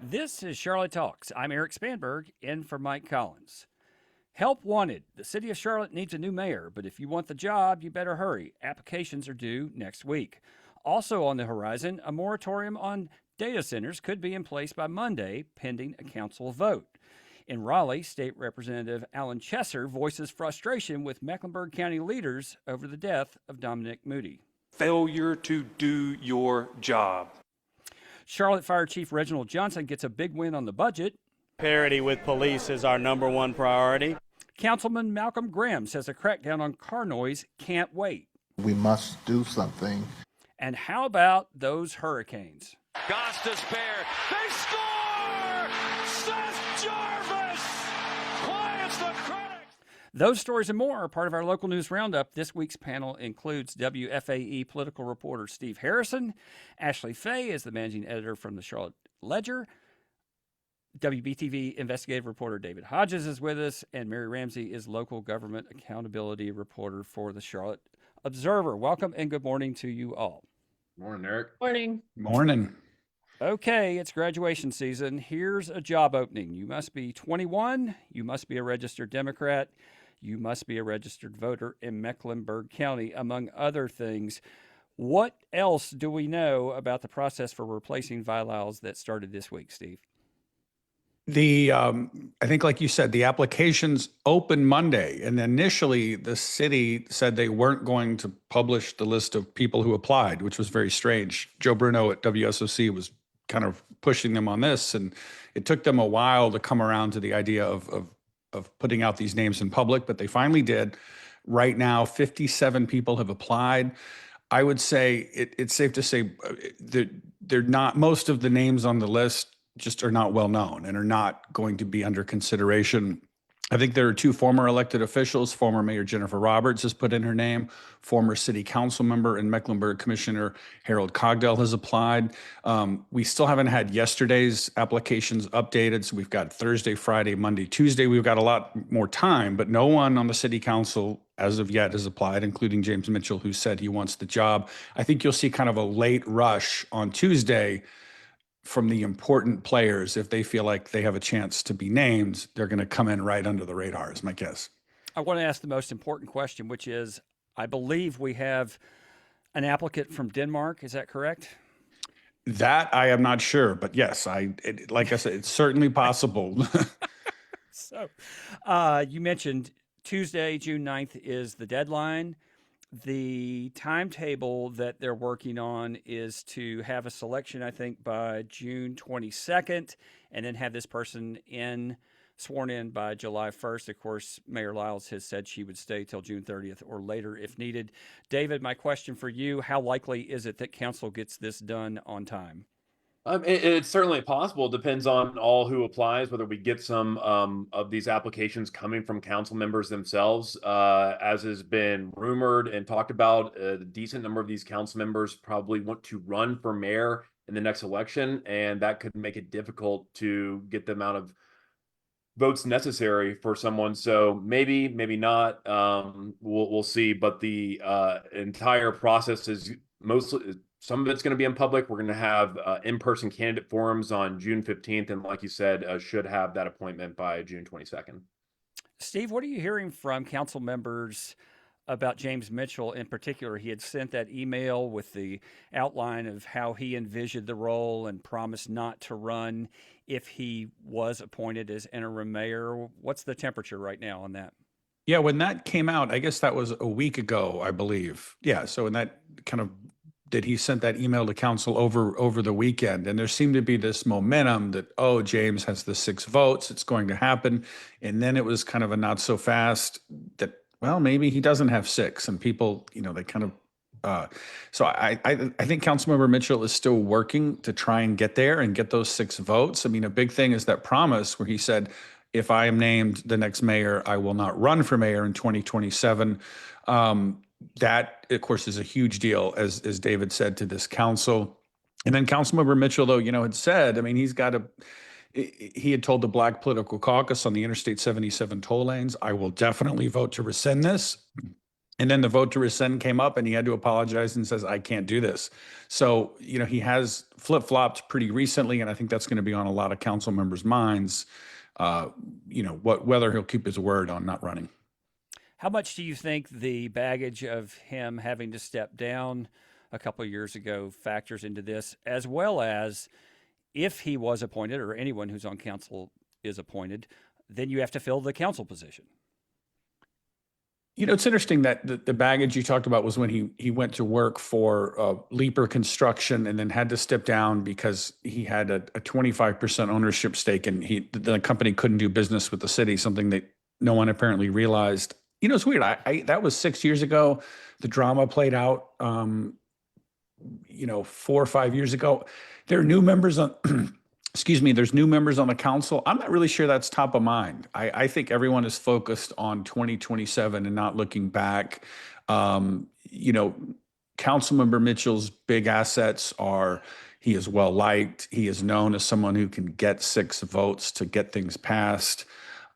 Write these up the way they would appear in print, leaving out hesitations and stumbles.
This is Charlotte Talks. I'm Eric Spanberg, in for Mike Collins. Help wanted. The city of Charlotte needs a new mayor, but if you want the job, you better hurry. Applications are due next week. Also on the horizon, a moratorium on data centers could be in place by Monday, pending a council vote. In Raleigh, State Representative Alan Chesser voices frustration with Mecklenburg County leaders over the death of Dominique Moody. Failure to do your job. Charlotte Fire Chief Reginald Johnson gets a big win on the budget. Parity with police is our number one priority. Councilman Malcolm Graham says a crackdown on car noise can't wait. We must do something. And how about those hurricanes? Goss to spare. They score! Seth Jarvis! Quiets the critics! Those stories and more are part of our local news roundup. This week's panel includes WFAE political reporter Steve Harrison. Ashley Fahey is the managing editor from the Charlotte Ledger. WBTV investigative reporter David Hodges is with us, and Mary Ramsey is local government accountability reporter for the Charlotte Observer. Welcome and good morning to you all. Morning, Eric. Morning. Morning. Okay, it's graduation season. Here's a job opening. You must be 21. You must be a registered Democrat. You must be a registered voter in Mecklenburg County, among other things. What else do we about the process for replacing vials that started this week, Steve? I think, like you said, the applications open Monday, and initially the city said they weren't going to publish the list of people who applied, which was very strange. Joe Bruno at WSOC was kind of pushing them on this, and it took them a while to come around to the idea of putting out these names in public, but they finally did. Right now, 57 people have applied. I would say it's safe to say they're not, most of the names on the list just are not well known and are not going to be under consideration. I think there are two former elected officials. Former Mayor Jennifer Roberts has put in her name. Former city council member and Mecklenburg Commissioner Harold Cogdell has applied. We still haven't had yesterday's applications updated. So we've got Thursday, Friday, Monday, Tuesday. We've got a lot more time, but no one on the city council as of yet has applied, including James Mitchell, who said he wants the job. I think you'll see kind of a late rush on Tuesday from the important players. If they feel like they have a chance to be named, they're going to come in right under the radar, is my guess. I want to ask the most important question, which is, I believe we have an applicant from Denmark. Is that correct? That I am not sure, but yes, like I said, it's certainly possible. So you mentioned Tuesday, June 9th is the deadline. The timetable that they're working on is to have a selection, I think, by June 22nd, and then have this person sworn in by July 1st. Of course, Mayor Lyles has said she would stay till June 30th or later if needed. David, my question for you, how likely is it that council gets this done on time? It's certainly possible. It depends on all who applies, whether we get some of these applications coming from council members themselves. As has been rumored and talked about, a decent number of these council members probably want to run for mayor in the next election, and that could make it difficult to get the amount of votes necessary for someone. So maybe not. We'll see. But the entire process is mostly, some of it's going to be in public. We're going to have in-person candidate forums on June 15th. And like you said, should have that appointment by June 22nd. Steve, what are you hearing from council members about James Mitchell in particular? He had sent that email with the outline of how he envisioned the role and promised not to run if he was appointed as interim mayor. What's the temperature right now on that? Yeah, when that came out, I guess that was a week ago, I believe. Yeah, so in that kind of he sent that email to council over the weekend, and there seemed to be this momentum that, oh, James has the 6 votes, it's going to happen. And then it was kind of a not so fast that, well, maybe he doesn't have 6, and people, they kind of, so I think Councilmember Mitchell is still working to try and get there and get those 6 votes. I mean, a big thing is that promise where he said, if I am named the next mayor, I will not run for mayor in 2027. That, of course, is a huge deal, as David said, to this council. And then Councilmember Mitchell, though, had said, I mean, he had told the Black Political Caucus on the Interstate 77 toll lanes, I will definitely vote to rescind this. And then the vote to rescind came up and he had to apologize and says, I can't do this. So, he has flip-flopped pretty recently, and I think that's going to be on a lot of council members' minds, whether he'll keep his word on not running. How much do you think the baggage of him having to step down a couple of years ago factors into this, as well as if he was appointed or anyone who's on council is appointed, then you have to fill the council position? It's interesting that the baggage you talked about was when he went to work for Leaper Construction and then had to step down because he had a 25% ownership stake and the company couldn't do business with the city, something that no one apparently realized. It's weird. That was 6 years ago. The drama played out, 4 or 5 years ago. There are new members on, there's new members on the council. I'm not really sure that's top of mind. I think everyone is focused on 2027 and not looking back. Councilmember Mitchell's big assets are he is well liked. He is known as someone who can get 6 votes to get things passed.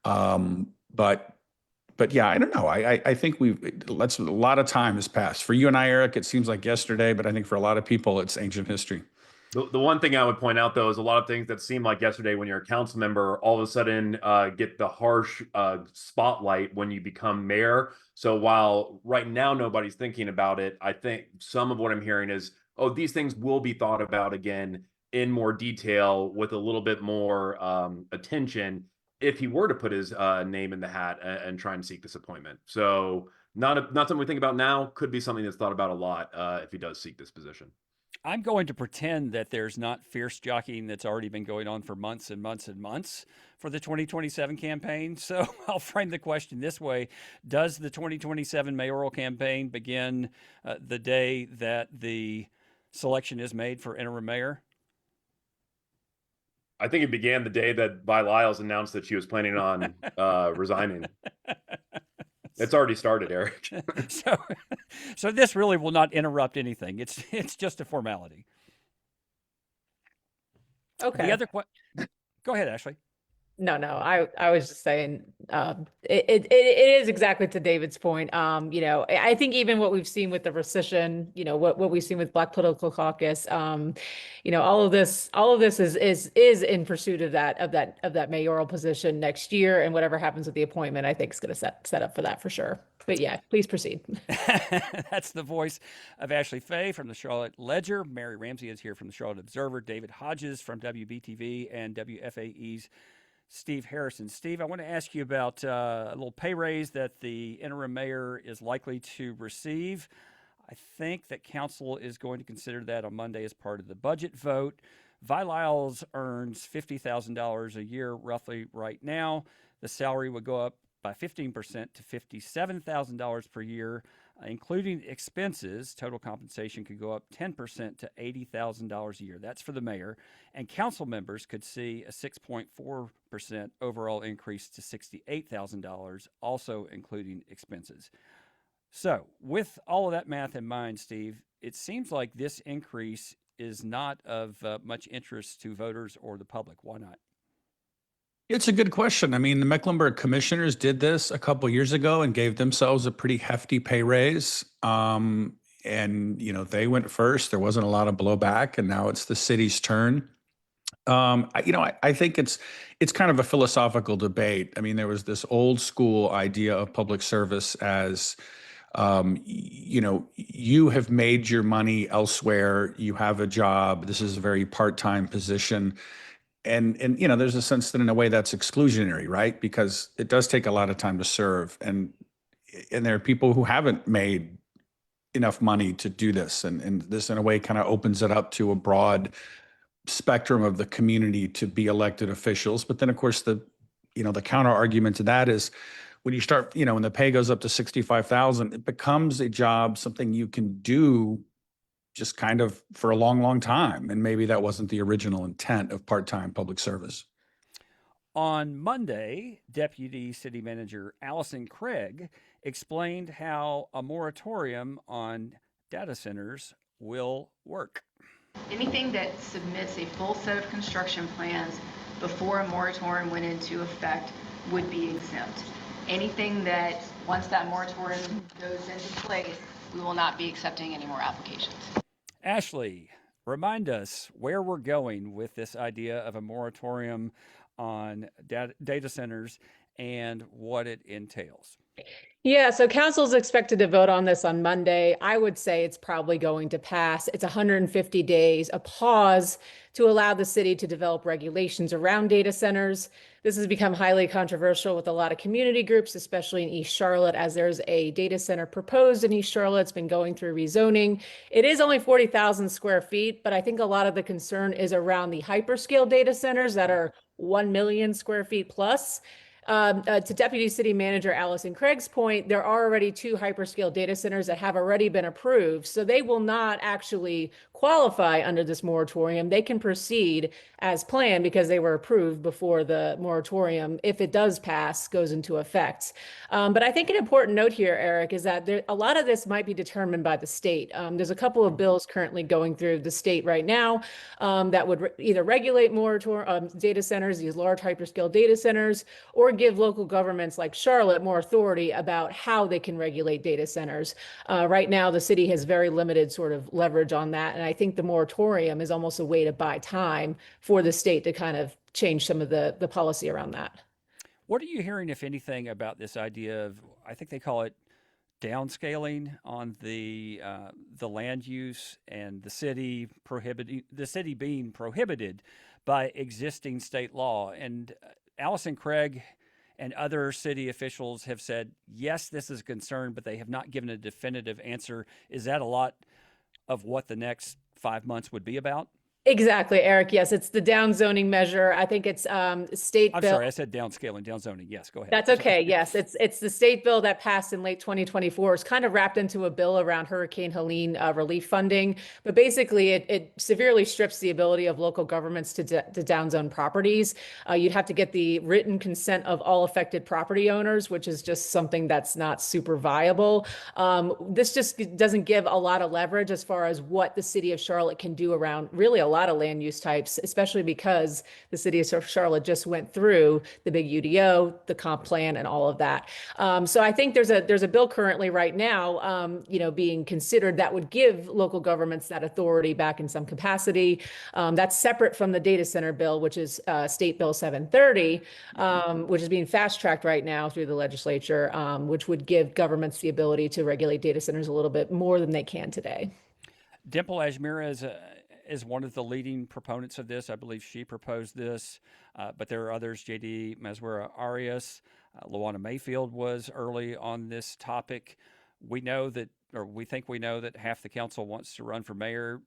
But yeah, I don't know. I think a lot of time has passed. For you and I, Eric, it seems like yesterday, but I think for a lot of people, it's ancient history. The one thing I would point out, though, is a lot of things that seem like yesterday when you're a council member, all of a sudden get the harsh spotlight when you become mayor. So while right now nobody's thinking about it, I think some of what I'm hearing is, these things will be thought about again in more detail with a little bit more attention if he were to put his name in the hat and try and seek this appointment. So not something we think about now, could be something that's thought about a lot if he does seek this position. I'm going to pretend that there's not fierce jockeying that's already been going on for months and months and months for the 2027 campaign. So I'll frame the question this way. Does the 2027 mayoral campaign begin the day that the selection is made for interim mayor? I think it began the day that Vi Lyles announced that she was planning on resigning. It's already started, Eric. So this really will not interrupt anything. It's just a formality. Okay. The other go ahead, Ashley. No, I was just saying, it is exactly to David's point. I think even what we've seen with the rescission, what we've seen with Black Political Caucus, all of this is in pursuit of that mayoral position next year, and whatever happens with the appointment, I think is going to set up for that for sure. But yeah, please proceed. That's the voice of Ashley Fahey from the Charlotte Ledger. Mary Ramsey is here from the Charlotte Observer. David Hodges from WBTV and WFAE's Steve Harrison. Steve, I want to ask you about a little pay raise that the interim mayor is likely to receive. I think that council is going to consider that on Monday as part of the budget vote. Vi Lyles earns $50,000 a year roughly right now. The salary would go up by 15% to $57,000 per year, including expenses. Total compensation could go up 10% to $80,000 a year. That's for the mayor. And council members could see a 6.4% overall increase to $68,000, also including expenses. So with all of that math in mind, Steve, it seems like this increase is not of much interest to voters or the public. Why not? It's a good question. I mean, the Mecklenburg commissioners did this a couple years ago and gave themselves a pretty hefty pay raise. And, they went first. There wasn't a lot of blowback, and now it's the city's turn. I think it's kind of a philosophical debate. I mean, there was this old school idea of public service as, you have made your money elsewhere. You have a job. This is a very part-time position. And there's a sense that in a way that's exclusionary, right? Because it does take a lot of time to serve. And there are people who haven't made enough money to do this. And this in a way kind of opens it up to a broad spectrum of the community to be elected officials. But then of course the counter argument to that is when you start, when the pay goes up to 65,000, it becomes a job, something you can do just kind of for a long, long time. And maybe that wasn't the original intent of part-time public service. On Monday, Deputy City Manager Allison Craig explained how a moratorium on data centers will work. Anything that submits a full set of construction plans before a moratorium went into effect would be exempt. Anything that Once that moratorium goes into place, we will not be accepting any more applications. Ashley, remind us where we're going with this idea of a moratorium on data centers and what it entails. Yeah, so council is expected to vote on this on Monday. I would say it's probably going to pass. It's 150 days, a pause to allow the city to develop regulations around data centers. This has become highly controversial with a lot of community groups, especially in East Charlotte, as there's a data center proposed in East Charlotte. It's been going through rezoning. It is only 40,000 square feet, but I think a lot of the concern is around the hyperscale data centers that are 1 million square feet plus. To Deputy City Manager Allison Craig's point, there are already 2 hyperscale data centers that have already been approved, so they will not actually qualify under this moratorium. They can proceed as planned because they were approved before the moratorium, if it does pass, goes into effect. But I think an important note here, Eric, is that a lot of this might be determined by the state. There's a couple of bills currently going through the state right now that would either regulate data centers, these large hyperscale data centers, or give local governments like Charlotte more authority about how they can regulate data centers. Right now, the city has very limited sort of leverage on that. And I think the moratorium is almost a way to buy time for the state to kind of change some of the policy around that. What are you hearing, if anything, about this idea of, I think they call it downscaling on the land use and the city being prohibited by existing state law? And Allison Craig and other city officials have said, yes, this is a concern, but they have not given a definitive answer. Is that a lot of what the next 5 months would be about? Exactly, Eric. Yes, it's the downzoning measure. I think it's state I'm bill. sorry, I said downscaling, downzoning. Yes, go ahead. That's okay. Yes, it's the state bill that passed in late 2024. It's kind of wrapped into a bill around Hurricane Helene relief funding, but basically it severely strips the ability of local governments to downzone properties. You'd have to get the written consent of all affected property owners, which is just something that's not super viable. This just doesn't give a lot of leverage as far as what the city of Charlotte can do around really a lot of land use types, especially because the city of Charlotte just went through the big UDO, the comp plan, and all of that. So I think there's a bill currently right now, being considered that would give local governments that authority back in some capacity. That's separate from the data center bill, which is State Bill 730, which is being fast tracked right now through the legislature, which would give governments the ability to regulate data centers a little bit more than they can today. Dimple Ajmira is one of the leading proponents of this. I believe she proposed this, but there are others. J.D. Maswara Arias, Luana Mayfield was early on this topic. We think we know that half the council wants to run for mayor.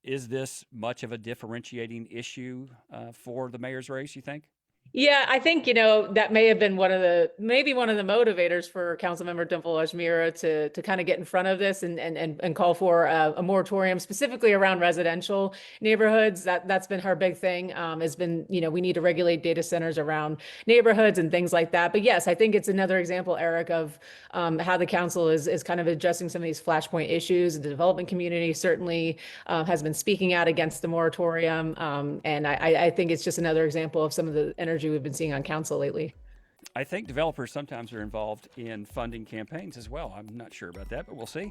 Is this much of a differentiating issue for the mayor's race, you think? Yeah, I think, that may have been one of the motivators for Councilmember Dimple Ajmira to kind of get in front of this and call for a moratorium specifically around residential neighborhoods. That's been her big thing, has been, we need to regulate data centers around neighborhoods and things like that. But yes, I think it's another example, Eric, of how the council is kind of addressing some of these flashpoint issues. The development community certainly has been speaking out against the moratorium. And I think it's just another example of some of the energy we've been seeing on council lately. I think developers sometimes are involved in funding campaigns as well. I'm not sure about that, but we'll see.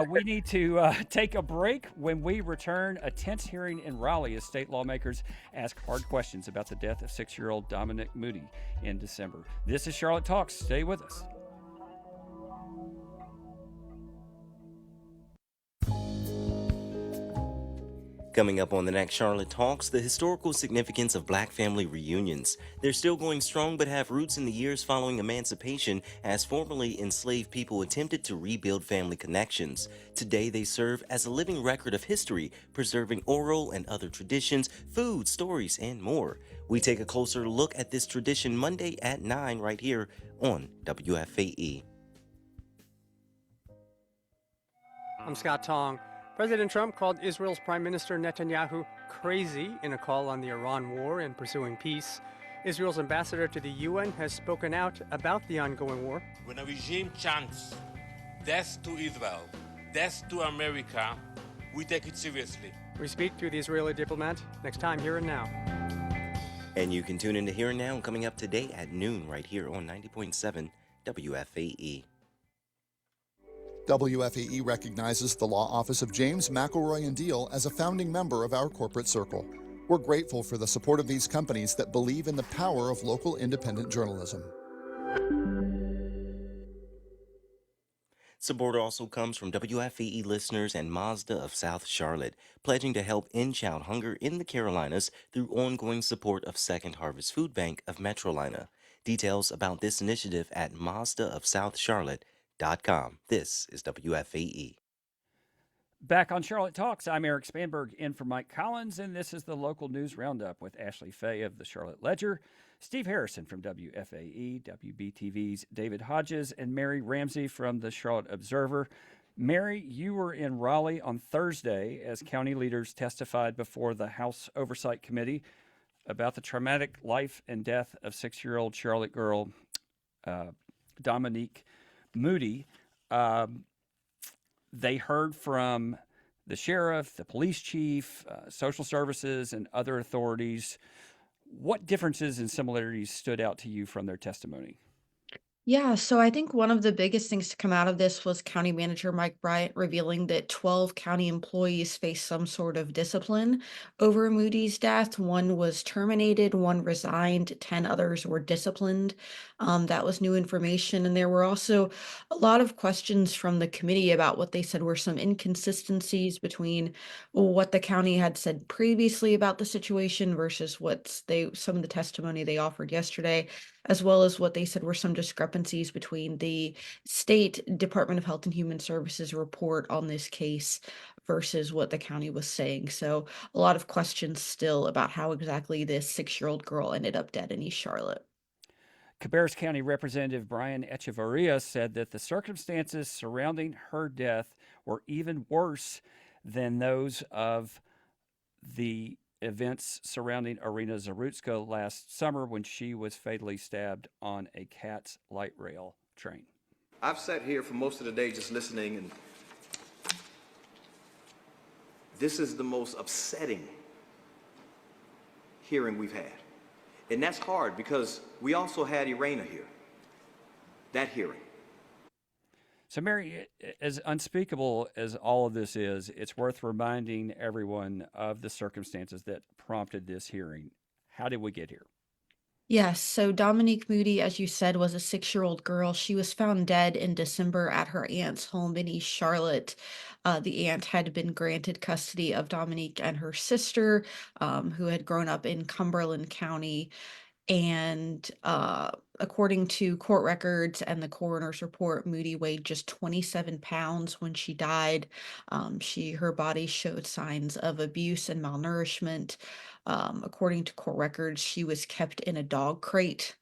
We need to take a break. When we return, a tense hearing in Raleigh as state lawmakers ask hard questions about the death of 6-year-old Dominique Moody in December. This is Charlotte Talks. Stay with us. Coming up on the next Charlotte Talks, the historical significance of Black family reunions. They're still going strong but have roots in the years following emancipation as formerly enslaved people attempted to rebuild family connections. Today they serve as a living record of history, preserving oral and other traditions, food, stories, and more. We take a closer look at this tradition Monday at 9 right here on WFAE. I'm Scott Tong. President Trump called Israel's Prime Minister Netanyahu crazy in a call on the Iran war and pursuing peace. Israel's ambassador to the UN has spoken out about the ongoing war. When a regime chants death to Israel, death to America, we take it seriously. We speak to the Israeli diplomat next time Here and Now. And you can tune in to Here and Now coming up today at noon right here on 90.7 WFAE. WFAE recognizes the Law Office of James, McElroy, and Deal as a founding member of our corporate circle. We're grateful for the support of these companies that believe in the power of local independent journalism. Support also comes from WFAE listeners and Mazda of South Charlotte, pledging to help end child hunger in the Carolinas through ongoing support of Second Harvest Food Bank of Metrolina. Details about this initiative at mazdaofsouthcharlotte.com. This is WFAE. Back on Charlotte Talks, I'm Eric Spanberg in for Mike Collins, and this is the local news roundup with Ashley Fahey of the Charlotte Ledger, Steve Harrison from WFAE, WBTV's David Hodges, and Mary Ramsey from the Charlotte Observer. Mary, you were in Raleigh on Thursday as county leaders testified before the House Oversight Committee about the traumatic life and death of 6-year-old Charlotte girl Dominique Moody. They heard from the sheriff, the police chief, social services, and other authorities. What differences and similarities stood out to you from their testimony? Yeah, so I think one of the biggest things to come out of this was County Manager Mike Bryant revealing that 12 county employees faced some sort of discipline over Moody's death. One was terminated, one resigned, 10 others were disciplined. That was new information. And there were also a lot of questions from the committee about what they said were some inconsistencies between what the county had said previously about the situation versus some of the testimony they offered yesterday, as well as what they said were some discrepancies between the state Department of Health and Human Services report on this case versus what the county was saying. So a lot of questions still about how exactly this 6-year-old girl ended up dead in East Charlotte. Cabarrus County Representative Brian Echevarria said that the circumstances surrounding her death were even worse than those of the events surrounding Irina Zarutska last summer when she was fatally stabbed on a CATS light rail train. I've sat here for most of the day just listening, and this is the most upsetting hearing we've had. And that's hard because we also had Irina here, that hearing. So, Mary, as unspeakable as all of this is, it's worth reminding everyone of the circumstances that prompted this hearing. How did we get here? Yes, so Dominique Moody, as you said, was a 6-year-old girl. She was found dead in December at her aunt's home in East Charlotte. The aunt had been granted custody of Dominique and her sister, who had grown up in Cumberland County. And according to court records and the coroner's report, Moody weighed just 27 pounds when she died. Her body showed signs of abuse and malnourishment. According to court records, she was kept in a dog crate.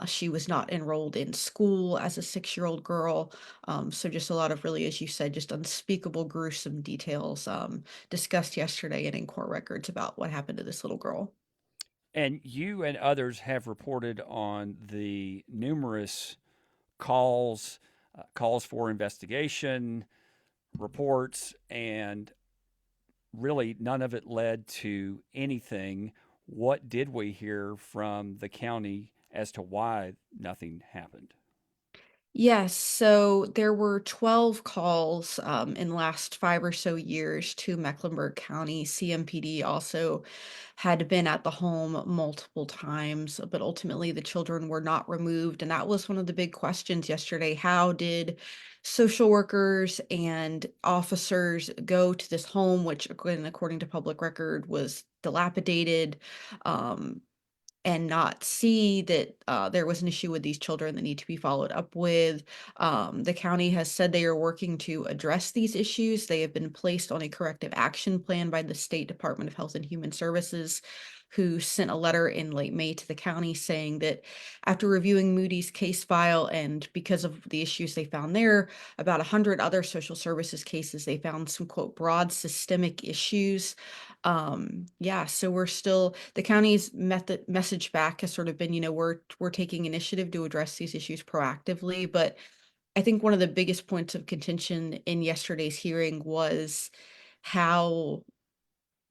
She was not enrolled in school as a 6-year-old girl. So just a lot of really, as you said, just unspeakable, gruesome details discussed yesterday and in court records about what happened to this little girl. And you and others have reported on the numerous calls for investigation, reports, and really none of it led to anything. What did we hear from the county as to why nothing happened? Yes, so there were 12 calls in the last 5 or so years to Mecklenburg County. CMPD also had been at the home multiple times, but ultimately the children were not removed. And that was one of the big questions yesterday. How did social workers and officers go to this home, which, according to public record, was dilapidated? And not see that there was an issue with these children that need to be followed up with. The county has said they are working to address these issues. They have been placed on a corrective action plan by the State Department of Health and Human Services, who sent a letter in late May to the county saying that after reviewing Moody's case file and because of the issues they found there, about 100 other social services cases, they found some, quote, broad systemic issues. So the county's message back has sort of been, we're taking initiative to address these issues proactively. But I think one of the biggest points of contention in yesterday's hearing was how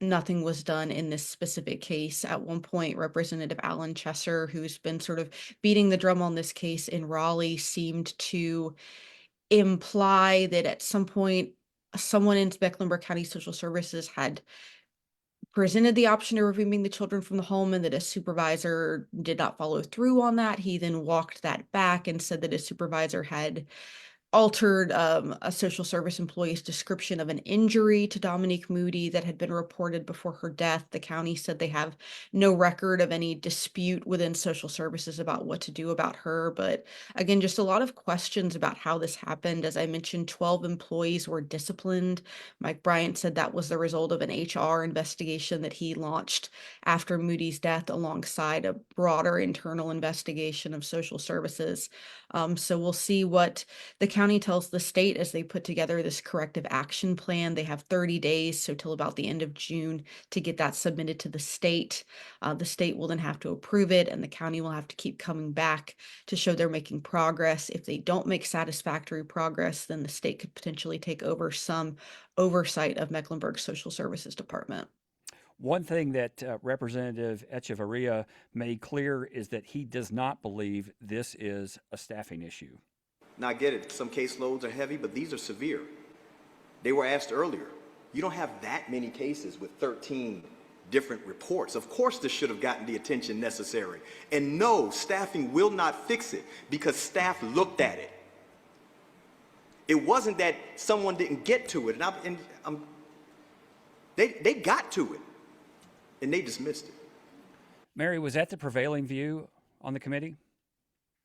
nothing was done in this specific case. At one point, Representative Alan Chesser, who's been sort of beating the drum on this case in Raleigh, seemed to imply that at some point, someone in Mecklenburg County Social Services had presented the option of removing the children from the home and that a supervisor did not follow through on that. He then walked that back and said that a supervisor had altered a social service employee's description of an injury to Dominique Moody that had been reported before her death. The county said they have no record of any dispute within social services about what to do about her. But again, just a lot of questions about how this happened. As I mentioned, 12 employees were disciplined. Mike Bryant said that was the result of an HR investigation that he launched after Moody's death alongside a broader internal investigation of social services. So we'll see what the county tells the state as they put together this corrective action plan. They have 30 days, so till about the end of June, to get that submitted to the state. The state will then have to approve it, and the county will have to keep coming back to show they're making progress. If they don't make satisfactory progress, then the state could potentially take over some oversight of Mecklenburg Social Services Department. One thing that Representative Echevarria made clear is that he does not believe this is a staffing issue. Now I get it, some caseloads are heavy, but these are severe. They were asked earlier. You don't have that many cases with 13 different reports. Of course this should have gotten the attention necessary. And no, staffing will not fix it because staff looked at it. It wasn't that someone didn't get to it, they got to it, and they dismissed it. Mary, was that the prevailing view on the committee?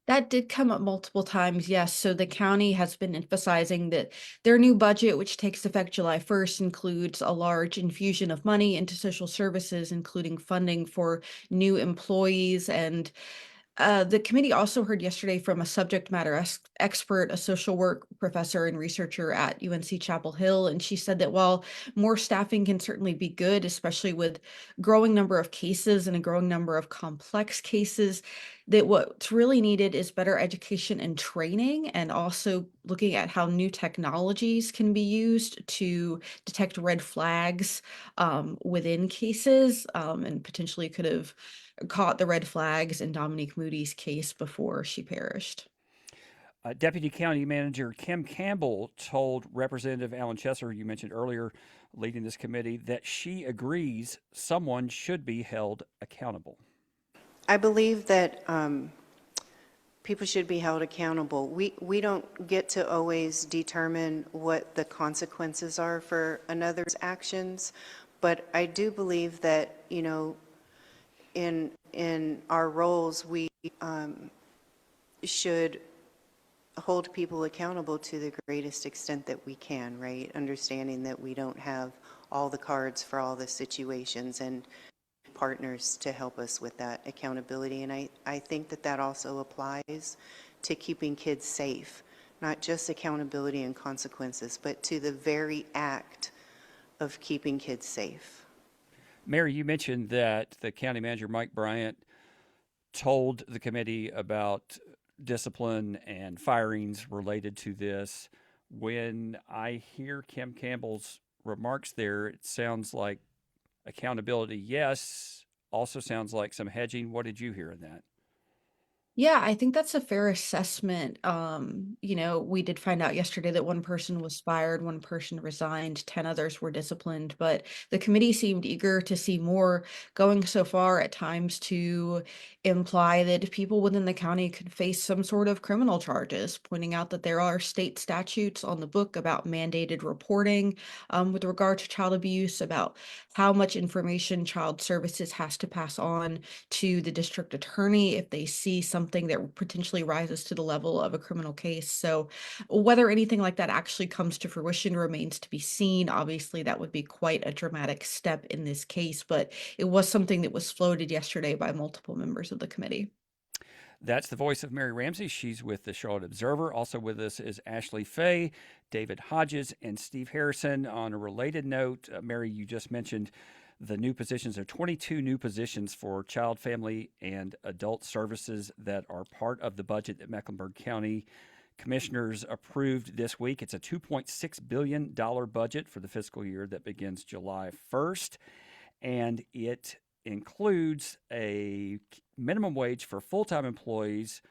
That did come up multiple times, yes. So the county has been emphasizing that their new budget, which takes effect July 1st, includes a large infusion of money into social services, including funding for new employees. And the committee also heard yesterday from a subject matter expert, a social work professor and researcher at UNC Chapel Hill. And she said that while more staffing can certainly be good, especially with growing number of cases and a growing number of complex cases, that what's really needed is better education and training, and also looking at how new technologies can be used to detect red flags within cases, and potentially could have caught the red flags in Dominique Moody's case before she perished. Deputy County Manager Kim Campbell told Representative Alan Chesser, you mentioned earlier, leading this committee, that she agrees someone should be held accountable. I believe that people should be held accountable. We don't get to always determine what the consequences are for another's actions, but I do believe that, you know, in our roles, we should hold people accountable to the greatest extent that we can, right? Understanding that we don't have all the cards for all the situations, and partners to help us with that accountability. And I think that that also applies to keeping kids safe, not just accountability and consequences, but to the very act of keeping kids safe. Mary, you mentioned that the county manager, Mike Bryant, told the committee about discipline and firings related to this. When I hear Kim Campbell's remarks there, it sounds like accountability, yes. Also sounds like some hedging. What did you hear in that? Yeah, I think that's a fair assessment. You know, we did find out yesterday that one person was fired, one person resigned, 10 others were disciplined, but the committee seemed eager to see more, going so far at times to imply that people within the county could face some sort of criminal charges, pointing out that there are state statutes on the book about mandated reporting with regard to child abuse, about how much information child services has to pass on to the district attorney if they see something that potentially rises to the level of a criminal case. So whether anything like that actually comes to fruition remains to be seen. Obviously, that would be quite a dramatic step in this case, but it was something that was floated yesterday by multiple members of the committee. That's the voice of Mary Ramsey. She's with the Charlotte Observer. Also with us is Ashley Fahey, David Hodges, and Steve Harrison. On a related note, Mary, you just mentioned the new positions. There are 22 new positions for child, family, and adult services that are part of the budget that Mecklenburg County commissioners approved this week. It's a $2.6 billion budget for the fiscal year that begins July 1st. and it includes a minimum wage for full-time employees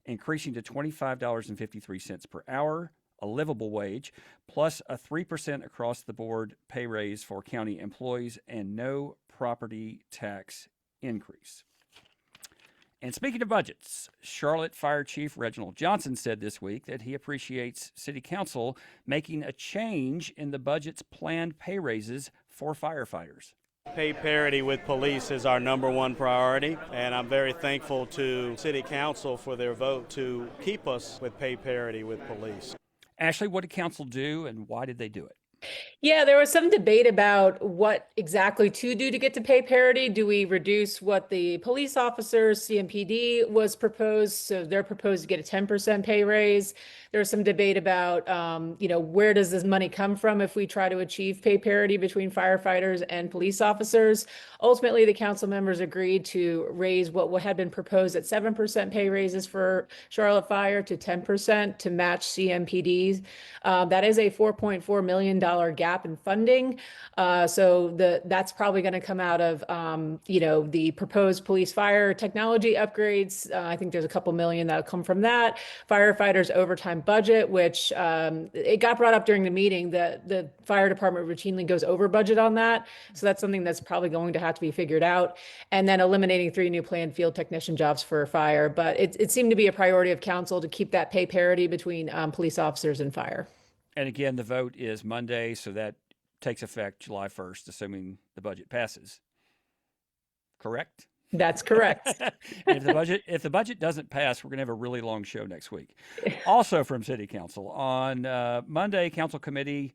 increasing to $25.53 per hour, a livable wage, plus a 3% across-the-board pay raise for county employees, and no property tax increase. And speaking of budgets, Charlotte Fire Chief Reginald Johnson said this week that he appreciates City Council making a change in the budget's planned pay raises for firefighters. Pay parity with police is our number one priority, and I'm very thankful to City Council for their vote to keep us with pay parity with police. Ashley, what did Council do, and why did they do it? Yeah, there was some debate about what exactly to do to get to pay parity. Do we reduce what the police officers, CMPD was proposed? So they're proposed to get a 10% pay raise. There's some debate about, where does this money come from if we try to achieve pay parity between firefighters and police officers? Ultimately, the council members agreed to raise what had been proposed at 7% pay raises for Charlotte Fire to 10% to match CMPD's. That is a $4.4 million gap in funding. So that's probably going to come out of, the proposed police fire technology upgrades. I think there's a couple million that'll come from that. Firefighters overtime budget, which it got brought up during the meeting that the fire department routinely goes over budget on that. So that's something that's probably going to have to be figured out. And then eliminating 3 new planned field technician jobs for fire. But it seemed to be a priority of council to keep that pay parity between police officers and fire. And again, the vote is Monday, so that takes effect July 1st, assuming the budget passes. Correct? That's correct. If the budget doesn't pass, we're going to have a really long show next week. Also from City Council, on Monday, Council Committee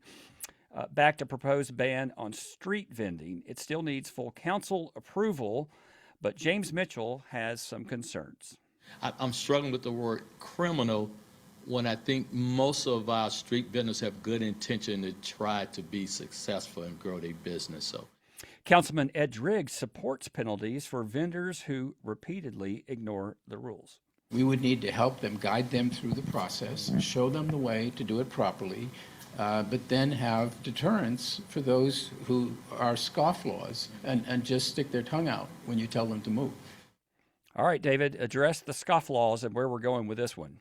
backed a proposed ban on street vending. It still needs full council approval, but James Mitchell has some concerns. I'm struggling with the word criminal when I think most of our street vendors have good intention to try to be successful and grow their business. So, Councilman Ed Driggs supports penalties for vendors who repeatedly ignore the rules. We would need to help them, guide them through the process, show them the way to do it properly, but then have deterrence for those who are scofflaws and just stick their tongue out when you tell them to move. All right, David, address the scofflaws and where we're going with this one.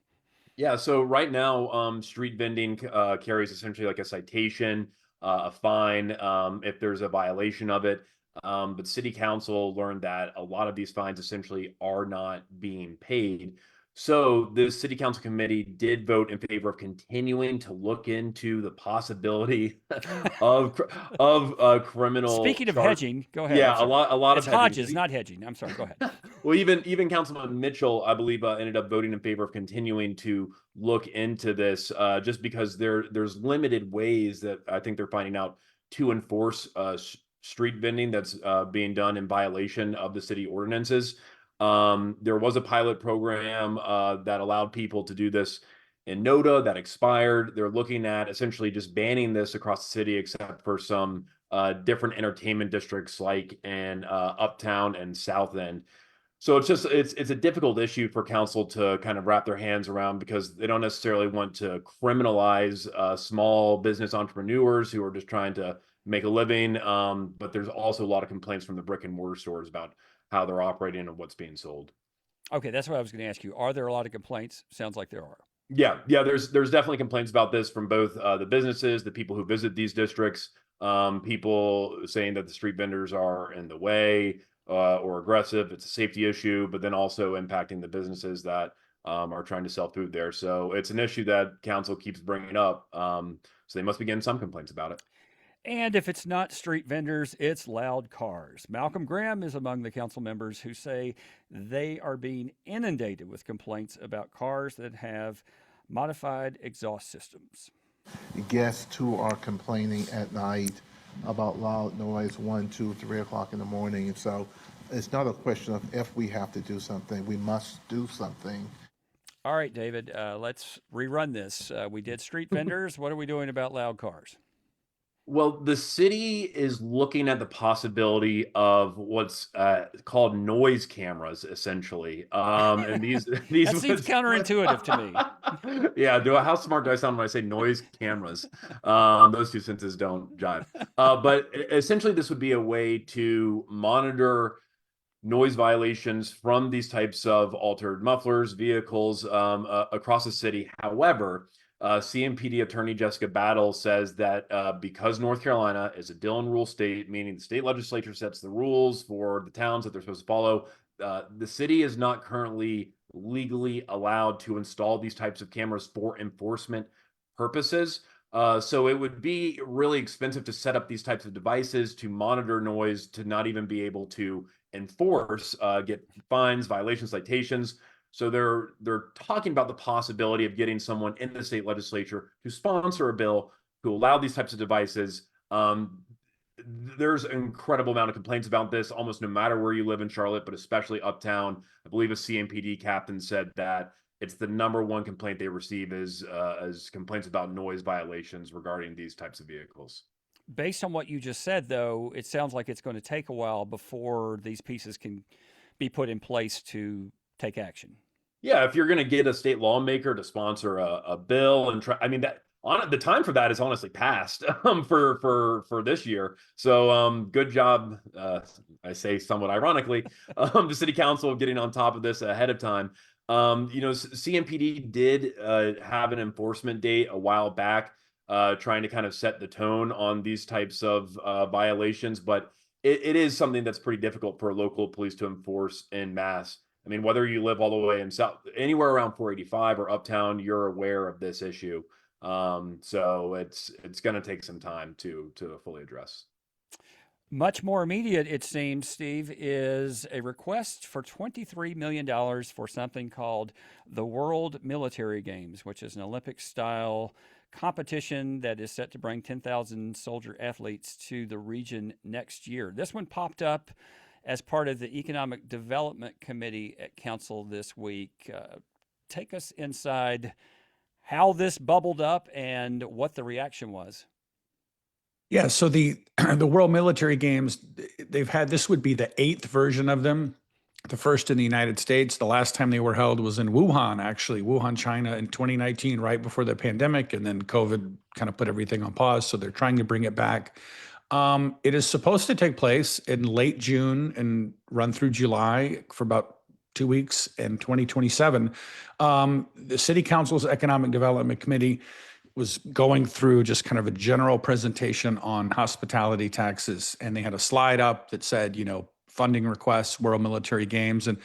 Yeah, so right now, street vending carries essentially like a citation, a fine, if there's a violation of it. But City Council learned that a lot of these fines essentially are not being paid. So the City Council Committee did vote in favor of continuing to look into the possibility of criminal. Speaking of hedging, go ahead. Yeah, a lot it's of hedging. Hodges, not hedging. I'm sorry. Go ahead. Well, even Councilman Mitchell, I believe, ended up voting in favor of continuing to look into this, just because there's limited ways that I think they're finding out to enforce street vending that's being done in violation of the city ordinances. There was a pilot program that allowed people to do this in NODA that expired. They're looking at essentially just banning this across the city, except for some different entertainment districts like in Uptown and South End. So it's a difficult issue for council to kind of wrap their hands around, because they don't necessarily want to criminalize small business entrepreneurs who are just trying to make a living. But there's also a lot of complaints from the brick and mortar stores about how they're operating and what's being sold. Okay, that's what I was going to ask you. Are there a lot of complaints? Sounds like there are. Yeah, there's definitely complaints about this from both the businesses, the people who visit these districts, people saying that the street vendors are in the way or aggressive. It's a safety issue, but then also impacting the businesses that are trying to sell food there. So it's an issue that council keeps bringing up. So they must be getting some complaints about it. And if it's not street vendors, it's loud cars. Malcolm Graham is among the council members who say they are being inundated with complaints about cars that have modified exhaust systems. Guests too are complaining at night about loud noise 1, 2, 3 o'clock in the morning. And so it's not a question of if we have to do something, we must do something. All right, David, let's rerun this. We did street vendors. What are we doing about loud cars? Well, the city is looking at the possibility of what's called noise cameras, essentially. And these That seems counterintuitive to me. Yeah, how smart do I sound when I say noise cameras? Those two sentences don't jive. But essentially, this would be a way to monitor noise violations from these types of altered mufflers, vehicles across the city. However, CMPD Attorney Jessica Battle says that because North Carolina is a Dillon rule state, meaning the state legislature sets the rules for the towns that they're supposed to follow, the city is not currently legally allowed to install these types of cameras for enforcement purposes. So it would be really expensive to set up these types of devices to monitor noise, to not even be able to enforce, get fines, violations, citations. So they're talking about the possibility of getting someone in the state legislature to sponsor a bill to allow these types of devices. There's an incredible amount of complaints about this, almost no matter where you live in Charlotte, but especially uptown. I believe a CMPD captain said that it's the #1 complaint they receive is complaints about noise violations regarding these types of vehicles. Based on what you just said, though, it sounds like it's going to take a while before these pieces can be put in place to take action. Yeah, if you're going to get a state lawmaker to sponsor a bill and try, I mean, that the time for that is honestly past for this year. So good job. I say somewhat ironically, the city council getting on top of this ahead of time. CMPD did have an enforcement date a while back, trying to kind of set the tone on these types of violations, but it is something that's pretty difficult for local police to enforce en masse. I mean, whether you live all the way in south, anywhere around 485 or uptown, you're aware of this issue. So it's going to take some time to fully address. Much more immediate, it seems, Steve, is a request for $23 million for something called the World Military Games, which is an Olympic-style competition that is set to bring 10,000 soldier athletes to the region next year. This one popped up as part of the Economic Development Committee at Council this week. Take us inside how this bubbled up and what the reaction was. Yeah, so the World Military Games, this would be the 8th version of them, the first in the United States. The last time they were held was in Wuhan, China in 2019, right before the pandemic, and then COVID kind of put everything on pause, so they're trying to bring it back. It is supposed to take place in late June and run through July for about 2 weeks in 2027. The City Council's Economic Development Committee was going through just kind of a general presentation on hospitality taxes, and they had a slide up that said, funding requests, World Military Games. And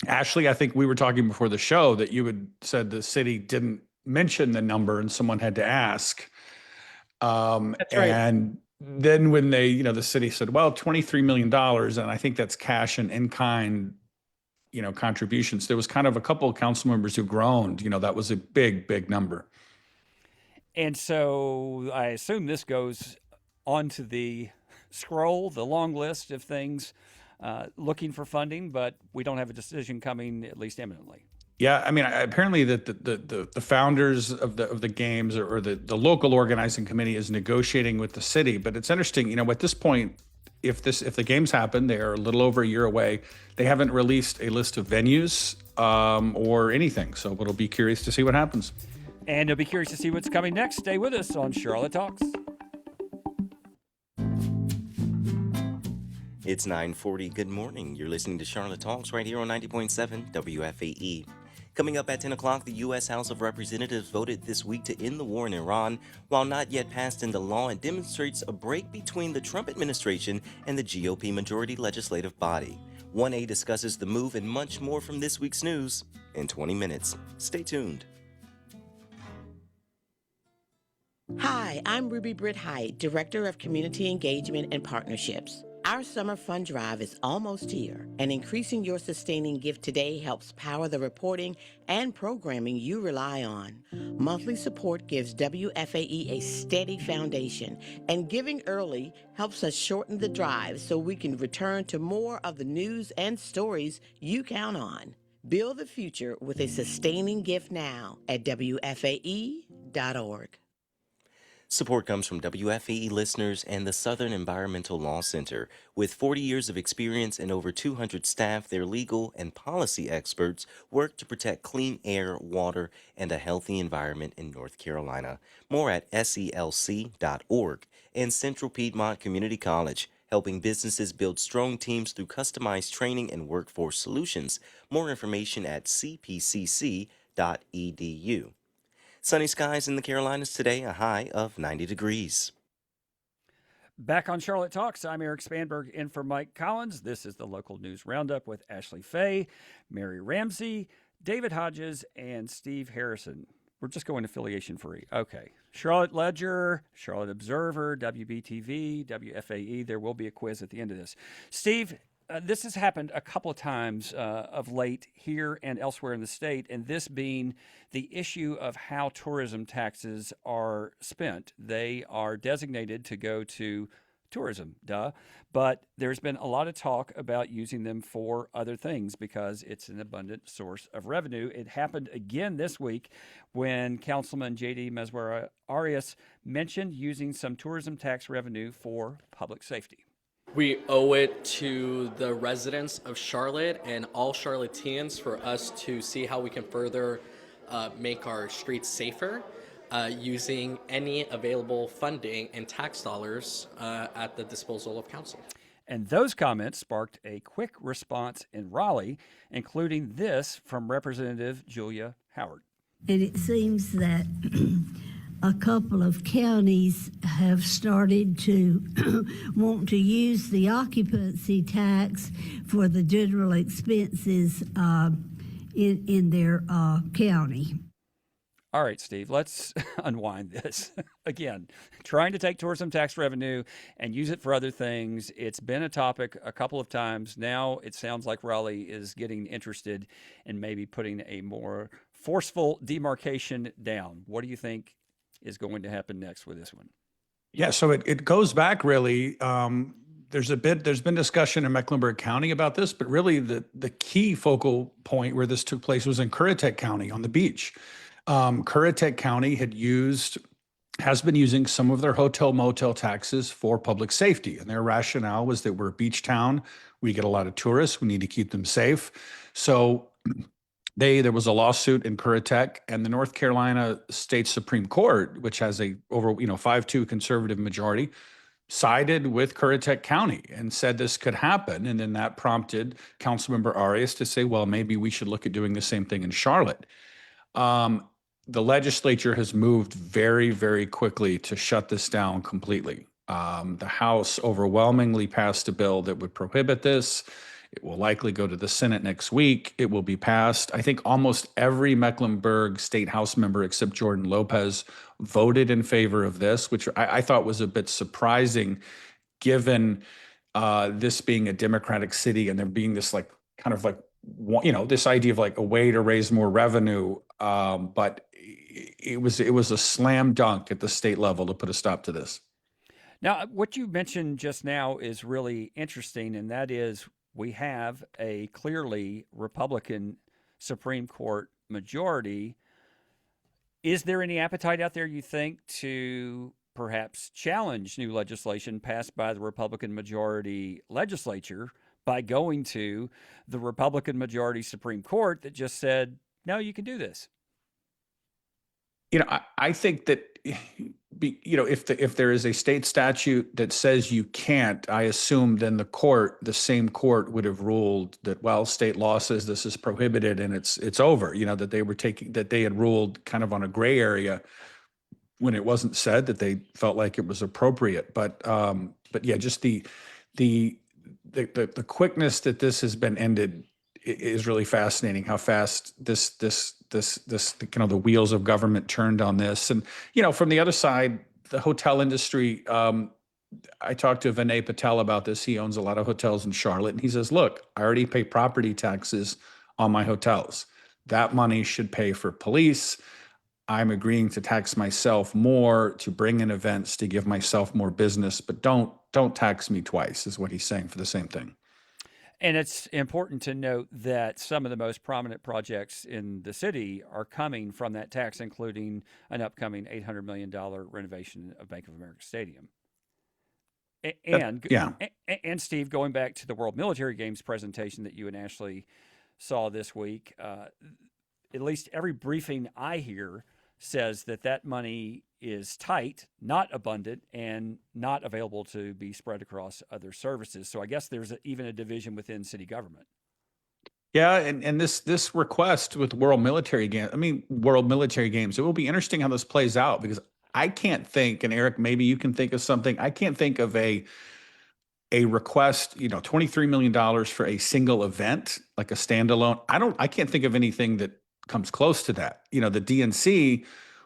Ashley, I think we were talking before the show that you had said the city didn't mention the number and someone had to ask. That's right. And then when the city said, well, $23 million, and I think that's cash and in-kind, contributions. There was kind of a couple of council members who groaned, that was a big, big number. And so I assume this goes onto the scroll, the long list of things looking for funding, but we don't have a decision coming, at least imminently. Yeah, I mean, apparently the founders of the games or the local organizing committee is negotiating with the city. But it's interesting, at this point, if the games happen, they are a little over a year away. They haven't released a list of venues or anything. So we'll be curious to see what happens. And you'll be curious to see what's coming next. Stay with us on Charlotte Talks. It's 9:40. Good morning. You're listening to Charlotte Talks right here on 90.7 WFAE. Coming up at 10 o'clock, the U.S. House of Representatives voted this week to end the war in Iran. While not yet passed into law, it demonstrates a break between the Trump administration and the GOP majority legislative body. 1A discusses the move and much more from this week's news in 20 minutes. Stay tuned. Hi, I'm Ruby Britt Height, Director of Community Engagement and Partnerships. Our summer fund drive is almost here, and increasing your sustaining gift today helps power the reporting and programming you rely on. Monthly support gives WFAE a steady foundation, and giving early helps us shorten the drive so we can return to more of the news and stories you count on. Build the future with a sustaining gift now at WFAE.org. Support comes from WFAE listeners and the Southern Environmental Law Center. With 40 years of experience and over 200 staff, their legal and policy experts work to protect clean air, water, and a healthy environment in North Carolina. More at selc.org. And Central Piedmont Community College, helping businesses build strong teams through customized training and workforce solutions. More information at cpcc.edu. Sunny skies in the Carolinas today, a high of 90 degrees. Back on Charlotte Talks, I'm Eric Spanberg in for Mike Collins. This is the local news roundup with Ashley Fahey, Mary Ramsey, David Hodges, and Steve Harrison. We're just going affiliation free. Okay. Charlotte Ledger, Charlotte Observer, WBTV, WFAE. There will be a quiz at the end of this. Steve, this has happened a couple of times of late here and elsewhere in the state, and this being the issue of how tourism taxes are spent. They are designated to go to tourism, but there's been a lot of talk about using them for other things because it's an abundant source of revenue. It happened again this week when Councilman J.D. Meswara Arias mentioned using some tourism tax revenue for public safety. We owe it to the residents of Charlotte and all Charlotteans for us to see how we can further make our streets safer using any available funding and tax dollars at the disposal of council. And those comments sparked a quick response in Raleigh, including this from Representative Julia Howard. And it seems that a couple of counties have started to want to use the occupancy tax for the general expenses in their county. All right, Steve, let's unwind this. Again, trying to take tourism tax revenue and use it for other things. It's been a topic a couple of times. Now it sounds like Raleigh is getting interested in maybe putting a more forceful demarcation down. What do you think is going to happen next with this one? Yeah, so it goes back really. There's been discussion in Mecklenburg County about this, but really the key focal point where this took place was in Currituck County on the beach. Currituck County has been using some of their hotel motel taxes for public safety. And their rationale was that we're a beach town. We get a lot of tourists. We need to keep them safe. So there was a lawsuit in Currituck, and the North Carolina State Supreme Court, which has a over 5-2 conservative majority, sided with Currituck County and said this could happen. And then that prompted Councilmember Arias to say, well, maybe we should look at doing the same thing in Charlotte. The legislature has moved very, very quickly to shut this down completely. The House overwhelmingly passed a bill that would prohibit this. It will likely go to the Senate next week. It will be passed. I think almost every Mecklenburg State House member except Jordan Lopez voted in favor of this, which I thought was a bit surprising given this being a Democratic city and there being this this idea of like a way to raise more revenue. But it was a slam dunk at the state level to put a stop to this. Now, what you mentioned just now is really interesting, and that is we have a clearly Republican Supreme Court majority. Is there any appetite out there, you think, to perhaps challenge new legislation passed by the Republican majority legislature by going to the Republican majority Supreme Court that just said, no, you can do this? I think that, if there is a state statute that says you can't, I assume then the same court would have ruled that, well, state law says this is prohibited and it's over, that they had ruled kind of on a gray area when it wasn't said that they felt like it was appropriate. But yeah, just the quickness that this has been ended is really fascinating. How fast the wheels of government turned on this. And from the other side, the hotel industry. I talked to Vinay Patel about this. He owns a lot of hotels in Charlotte, and he says, "Look, I already pay property taxes on my hotels. That money should pay for police. I'm agreeing to tax myself more to bring in events to give myself more business, but don't tax me twice," is what he's saying for the same thing. And it's important to note that some of the most prominent projects in the city are coming from that tax, including an upcoming $800 million renovation of Bank of America Stadium. Yeah. And Steve, going back to the World Military Games presentation that you and Ashley saw this week, at least every briefing I hear says that money is tight, not abundant, and not available to be spread across other services. So I guess there's even a division within city government. Yeah, and this request with World Military Games, it will be interesting how this plays out, because I can't think, and Eric, maybe you can think of something. I can't think of a request, $23 million for a single event, like a standalone. I can't think of anything that comes close to that. The DNC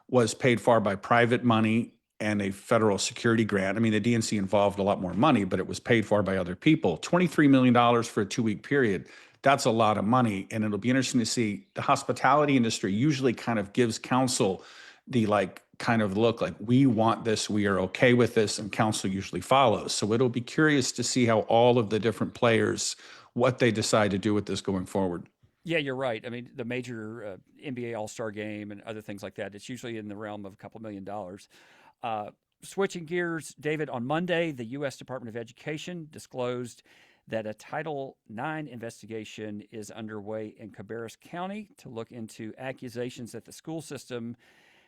was paid for by private money and a federal security grant. I mean, the DNC involved a lot more money, but it was paid for by other people. $23 million for a 2-week period. That's a lot of money. And it'll be interesting to see. The hospitality industry usually kind of gives council the kind of look like, we want this, we are okay with this, and council usually follows. So it'll be curious to see how all of the different players, what they decide to do with this going forward. Yeah, you're right. I mean, the major NBA All-Star game and other things like that, it's usually in the realm of a couple $1 million. Switching gears, David, on Monday, the U.S. Department of Education disclosed that a Title IX investigation is underway in Cabarrus County to look into accusations that the school system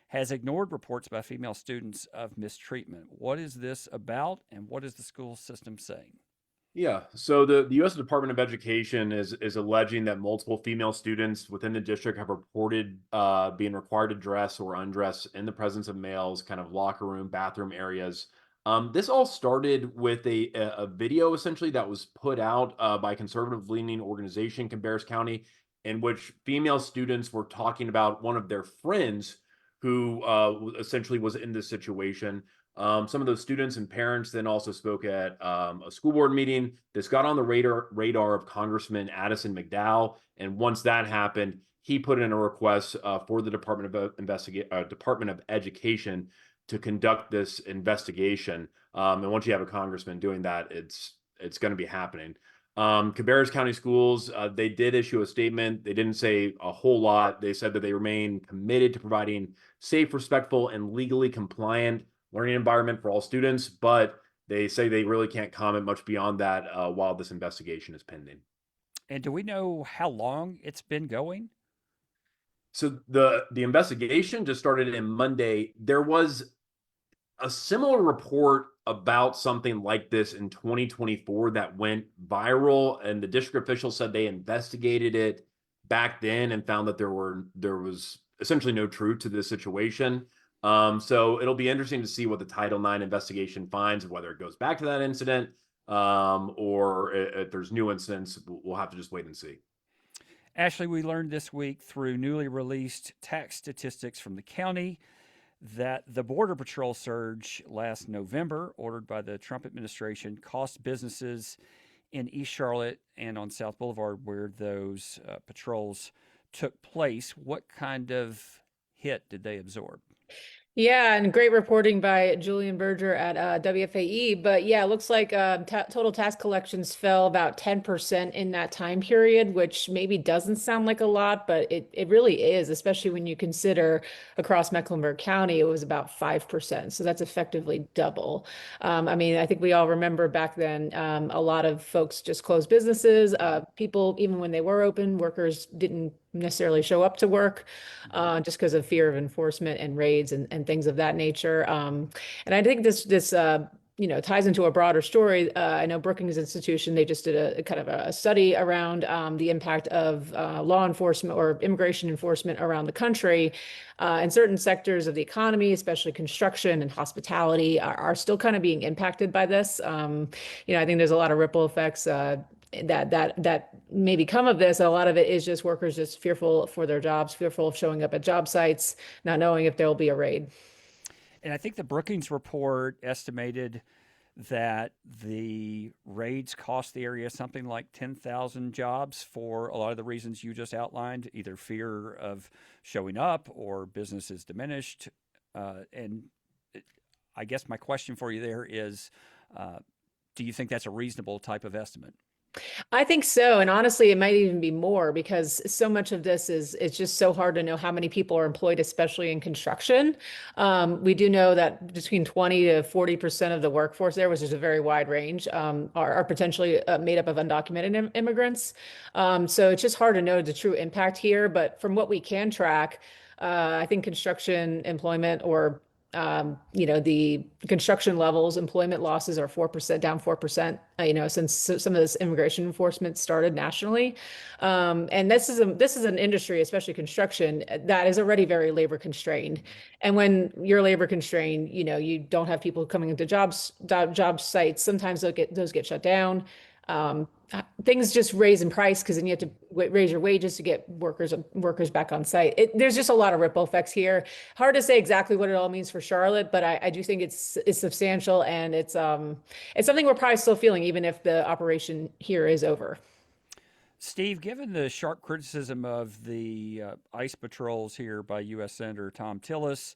has ignored reports by female students of mistreatment. What is this about, and what is the school system saying? Yeah, so the U.S. Department of Education is alleging that multiple female students within the district have reported being required to dress or undress in the presence of males, kind of locker room, bathroom areas. This all started with a video essentially that was put out by a conservative-leaning organization, Cabarrus County, in which female students were talking about one of their friends who essentially was in this situation. Some of those students and parents then also spoke at a school board meeting. This got on the radar of Congressman Addison McDowell, and once that happened, he put in a request for the Department of Education to conduct this investigation. And once you have a congressman doing that, it's going to be happening. Cabarrus County Schools, they did issue a statement. They didn't say a whole lot. They said that they remain committed to providing safe, respectful, and legally compliant learning environment for all students, but they say they really can't comment much beyond that while this investigation is pending. And do we know how long it's been going? So the investigation just started on Monday. There was a similar report about something like this in 2024 that went viral, and the district officials said they investigated it back then and found that there was essentially no truth to this situation. So it'll be interesting to see what the Title IX investigation finds, whether it goes back to that incident or if there's new incidents. We'll have to just wait and see. Ashley, we learned this week through newly released tax statistics from the county that the Border Patrol surge last November, ordered by the Trump administration, cost businesses in East Charlotte and on South Boulevard, where those patrols took place. What kind of hit did they absorb? Yeah, and great reporting by Julian Berger at WFAE. But yeah, it looks like total tax collections fell about 10% in that time period, which maybe doesn't sound like a lot, but it really is, especially when you consider across Mecklenburg County, it was about 5%. So that's effectively double. I mean, I think we all remember back then, a lot of folks just closed businesses. People, even when they were open, workers didn't necessarily show up to work just because of fear of enforcement and raids and things of that nature. And I think this ties into a broader story. I know Brookings Institution, they just did a kind of a study around the impact of law enforcement or immigration enforcement around the country. And certain sectors of the economy, especially construction and hospitality, are still kind of being impacted by this. I think there's a lot of ripple effects that maybe come of this. A lot of it is just workers just fearful for their jobs, fearful of showing up at job sites, not knowing if there will be a raid. And I think the Brookings report estimated that the raids cost the area something like 10,000 jobs for a lot of the reasons you just outlined, either fear of showing up or businesses diminished. And I guess my question for you there is, do you think that's a reasonable type of estimate? I think so. And honestly, it might even be more because so much of this is it's just so hard to know how many people are employed, especially in construction. We do know that between 20 to 40% of the workforce there, which is a very wide range, are potentially made up of undocumented immigrants. So it's just hard to know the true impact here. But from what we can track, I think construction employment or the construction levels, employment losses are 4%, down 4%, since some of this immigration enforcement started nationally. And this is an industry, especially construction, that is already very labor constrained. And when you're labor constrained, you don't have people coming into job sites. Sometimes those get shut down. Things just raise in price because then you have to raise your wages to get workers back on site. There's just a lot of ripple effects here. Hard to say exactly what it all means for Charlotte, but I do think it's substantial, and it's something we're probably still feeling even if the operation here is over. Steve, given the sharp criticism of the ICE patrols here by U.S. Senator Tom Tillis,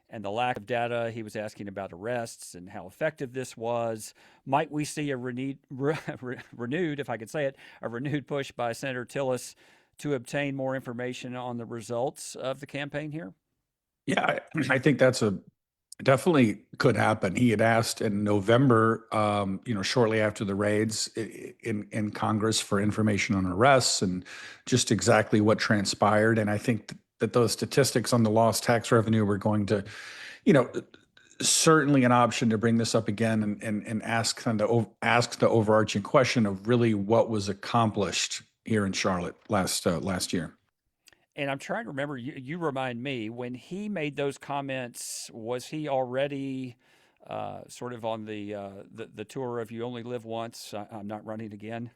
and the lack of data, he was asking about arrests and how effective this was. Might we see a renewed, if I could say it, a renewed push by Senator Tillis to obtain more information on the results of the campaign here? Yeah, I think that's definitely could happen. He had asked in November, shortly after the raids in Congress, for information on arrests and just exactly what transpired. And I think that those statistics on the lost tax revenue were going to, certainly an option to bring this up again and ask the overarching question of really what was accomplished here in Charlotte last year. And I'm trying to remember, you remind me, when he made those comments, was he already sort of on the tour of "You only live once, I'm not running again"?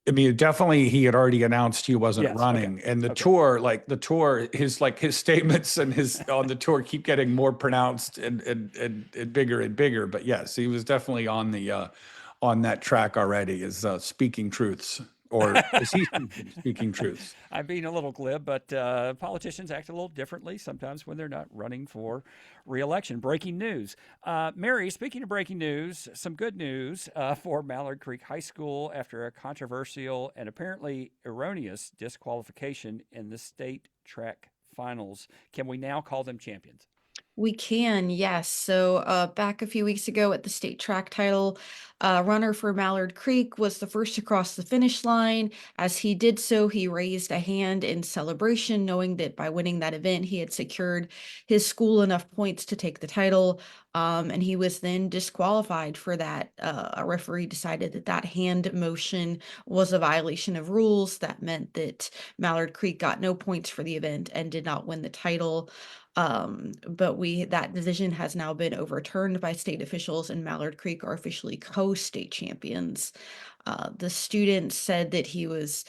I mean, definitely he had already announced he wasn't running. Okay. And the tour, his statements and his on the tour keep getting more pronounced and bigger and bigger. But yes, he was definitely on that track already, is speaking truths. Or is he speaking truths? I'm being a little glib, but politicians act a little differently sometimes when they're not running for re-election. Breaking news. Mary, speaking of breaking news, some good news for Mallard Creek High School after a controversial and apparently erroneous disqualification in the state track finals. Can we now call them champions? We can, yes. So back a few weeks ago at the state track title, runner for Mallard Creek was the first to cross the finish line. As he did so, he raised a hand in celebration, knowing that by winning that event, he had secured his school enough points to take the title. And he was then disqualified for that. A referee decided that hand motion was a violation of rules. That meant that Mallard Creek got no points for the event and did not win the title. But that decision has now been overturned by state officials, and Mallard Creek are officially co-state champions. The student said that he was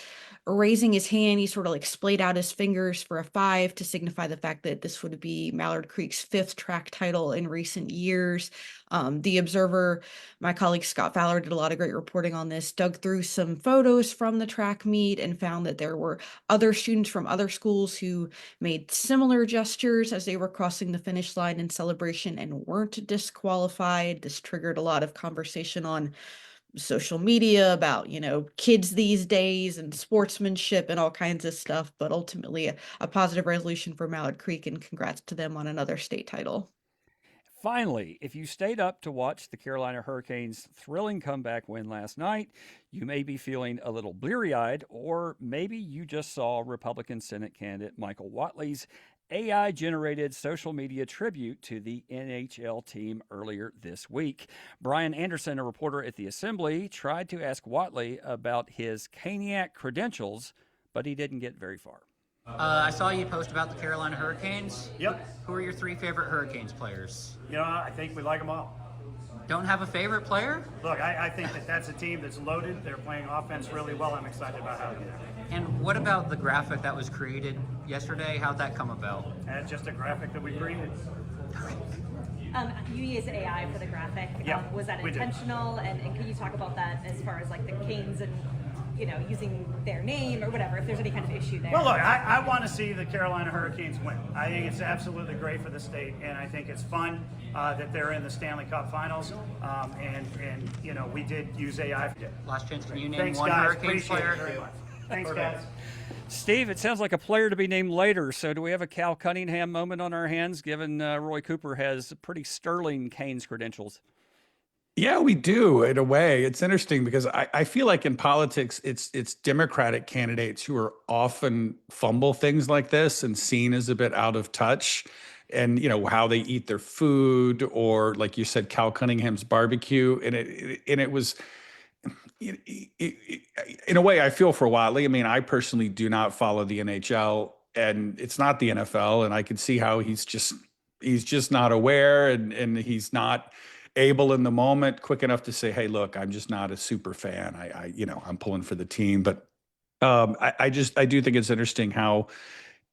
raising his hand. He sort of splayed out his fingers for a 5 to signify the fact that this would be Mallard Creek's 5th track title in recent years. The Observer, my colleague Scott Fowler did a lot of great reporting on this, dug through some photos from the track meet and found that there were other students from other schools who made similar gestures as they were crossing the finish line in celebration and weren't disqualified. This triggered a lot of conversation on social media about, kids these days and sportsmanship and all kinds of stuff, but ultimately a positive resolution for Mallard Creek, and congrats to them on another state title. Finally, if you stayed up to watch the Carolina Hurricanes' thrilling comeback win last night, you may be feeling a little bleary-eyed, or maybe you just saw Republican Senate candidate Michael Whatley's AI-generated social media tribute to the NHL team earlier this week. Brian Anderson, a reporter at the Assembly, tried to ask Whatley about his Caniac credentials, but he didn't get very far. I saw you post about the Carolina Hurricanes. Yep. Who are your 3 favorite Hurricanes players? I think we like them all. Don't have a favorite player? Look, I think that's a team that's loaded. They're playing offense really well. I'm excited about how they do. And what about the graphic that was created yesterday? How'd that come about? That's just a graphic that we created. You use AI for the graphic. Yeah, was that we did. intentional? And can you talk about that as far as the Canes and using their name or whatever, if there's any kind of issue there. Well, look, I want to see the Carolina Hurricanes win. I think it's absolutely great for the state, and I think it's fun that they're in the Stanley Cup Finals. And we did use AI. Last chance, can you name Thanks, one guys. Hurricanes Appreciate player? it very much. Thanks, guys. Steve, it sounds like a player to be named later. So do we have a Cal Cunningham moment on our hands, given Roy Cooper has pretty sterling Canes credentials? Yeah, we do in a way. It's interesting because I feel like in politics, it's Democratic candidates who are often fumble things like this and seen as a bit out of touch. And, how they eat their food, or like you said, Cal Cunningham's barbecue. And it was, in a way, I feel for Watley. I mean, I personally do not follow the NHL, and it's not the NFL. And I can see how he's just not aware, and he's not able in the moment quick enough to say, hey, look, I'm just not a super fan. I'm pulling for the team. But I do think it's interesting how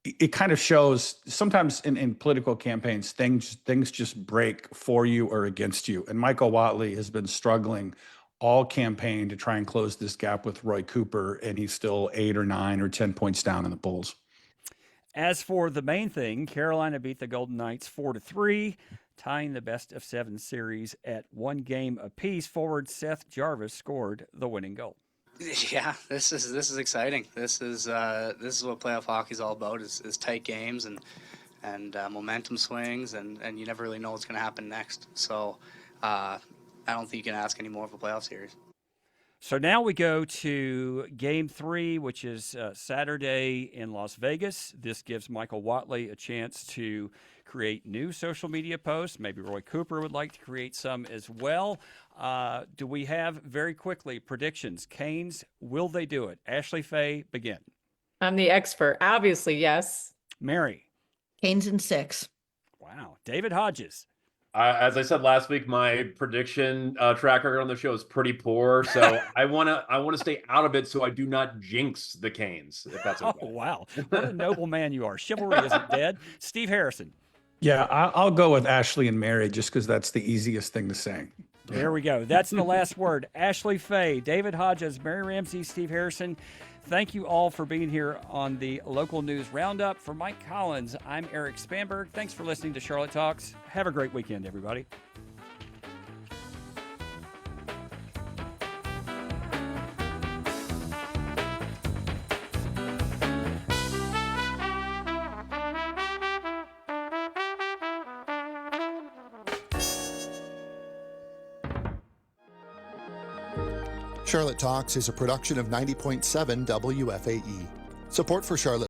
it kind of shows sometimes in political campaigns, things just break for you or against you. And Michael Watley has been struggling all campaign to try and close this gap with Roy Cooper, and he's still 8 or 9 or 10 points down in the polls. As for the main thing, Carolina beat the Golden Knights 4-3, tying the best-of-7 series at 1 game apiece. Forward Seth Jarvis scored the winning goal. Yeah, this is exciting. This is what playoff hockey is all about: is tight games and momentum swings, and you never really know what's going to happen next. So I don't think you can ask any more of a playoff series. So now we go to Game 3, which is Saturday in Las Vegas. This gives Michael Watley a chance to create new social media posts. Maybe Roy Cooper would like to create some as well. Do we have, very quickly, predictions? Canes, will they do it? Ashley Fahey, begin. I'm the expert. Obviously, yes. Mary. Canes in 6. Wow. David Hodges. As I said last week, my prediction track record on the show is pretty poor, so I wanna stay out of it so I do not jinx the Canes. If that's okay. Oh wow, what a noble man you are! Chivalry isn't dead. Steve Harrison. Yeah, I'll go with Ashley and Mary just because that's the easiest thing to say. There we go. That's the last word. Ashley Fahey, David Hodges, Mary Ramsey, Steve Harrison. Thank you all for being here on the Local News Roundup. For Mike Collins, I'm Eric Spanberg. Thanks for listening to Charlotte Talks. Have a great weekend, everybody. Charlotte Talks is a production of 90.7 WFAE. Support for Charlotte